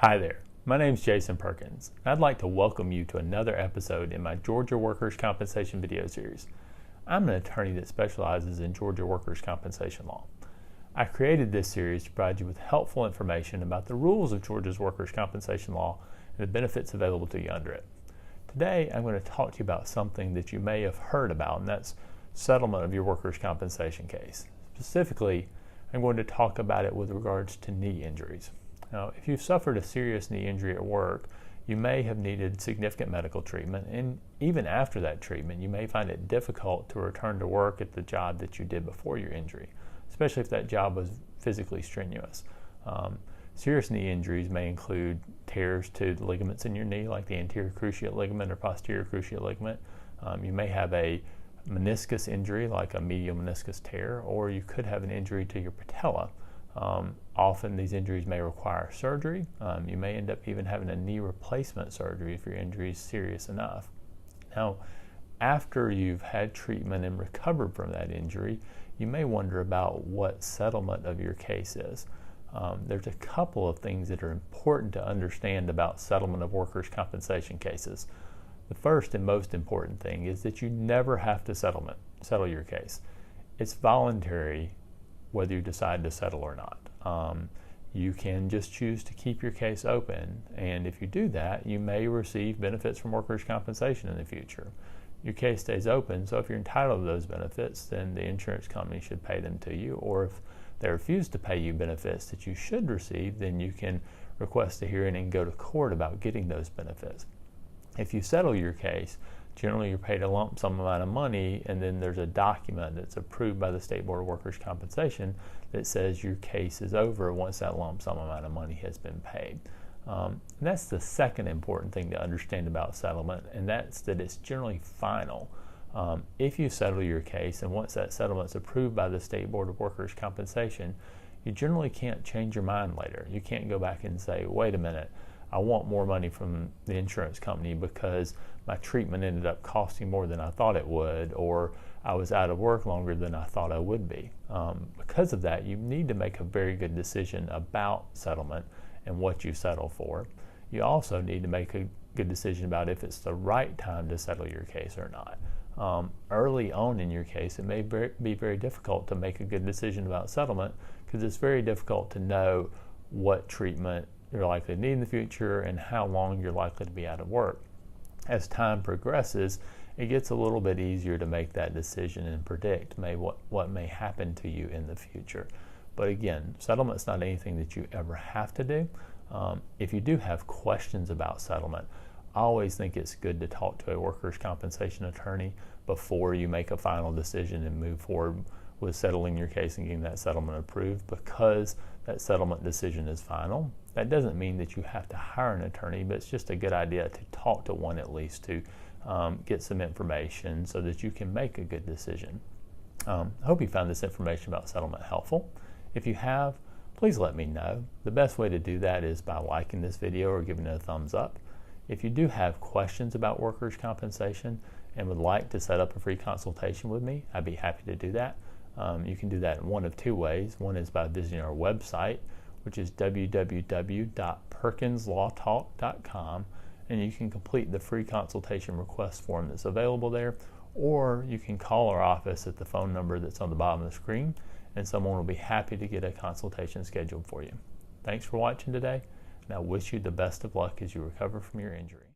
Hi there, my name is Jason Perkins. I'd like to welcome you to another episode in my Georgia Workers' Compensation video series. I'm an attorney that specializes in Georgia workers' compensation law. I created this series to provide you with helpful information about the rules of Georgia's workers' compensation law and the benefits available to you under it. Today, I'm going to talk to you about something that you may have heard about, and that's settlement of your workers' compensation case. Specifically, I'm going to talk about it with regards to knee injuries. Now, if you've suffered a serious knee injury at work, you may have needed significant medical treatment, and even after that treatment, you may find it difficult to return to work at the job that you did before your injury, especially if that job was physically strenuous. Serious knee injuries may include tears to the ligaments in your knee, like the anterior cruciate ligament or posterior cruciate ligament. You may have a meniscus injury, like a medial meniscus tear, or you could have an injury to your patella. Often these injuries may require surgery. You may end up even having a knee replacement surgery if your injury is serious enough. Now, after you've had treatment and recovered from that injury, you may wonder about what settlement of your case is. There's a couple of things that are important to understand about settlement of workers' compensation cases. The first and most important thing is that you never have to settle your case. It's voluntary whether you decide to settle or not. You can just choose to keep your case open, and if you do that, you may receive benefits from workers' compensation in the future. Your case stays open, so if you're entitled to those benefits, then the insurance company should pay them to you, or if they refuse to pay you benefits that you should receive, then you can request a hearing and go to court about getting those benefits. If you settle your case, generally you're paid a lump sum amount of money, and then there's a document that's approved by the State Board of Workers' Compensation that says your case is over once that lump sum amount of money has been paid. And that's the second important thing to understand about settlement, and that's that it's generally final. If you settle your case, and once that settlement's approved by the State Board of Workers' Compensation, you generally can't change your mind later. You can't go back and say, wait a minute, I want more money from the insurance company because my treatment ended up costing more than I thought it would, or I was out of work longer than I thought I would be. Because of that, you need to make a very good decision about settlement and what you settle for. You also need to make a good decision about if it's the right time to settle your case or not. Early on in your case, it may be very difficult to make a good decision about settlement because it's very difficult to know what treatment you're likely to need in the future and how long you're likely to be out of work. As time progresses, it gets a little bit easier to make that decision and predict what may happen to you in the future. But again, settlement's not anything that you ever have to do. If you do have questions about settlement, I always think it's good to talk to a workers' compensation attorney before you make a final decision and move forward with settling your case and getting that settlement approved, because that settlement decision is final. That doesn't mean that you have to hire an attorney, but it's just a good idea to talk to one at least to get some information so that you can make a good decision. I hope you found this information about settlement helpful. If you have, please let me know. The best way to do that is by liking this video or giving it a thumbs up. If you do have questions about workers' compensation and would like to set up a free consultation with me, I'd be happy to do that. You can do that in one of two ways. One is by visiting our website, which is www.perkinslawtalk.com, and you can complete the free consultation request form that's available there, or you can call our office at the phone number that's on the bottom of the screen, and someone will be happy to get a consultation scheduled for you. Thanks for watching today, and I wish you the best of luck as you recover from your injury.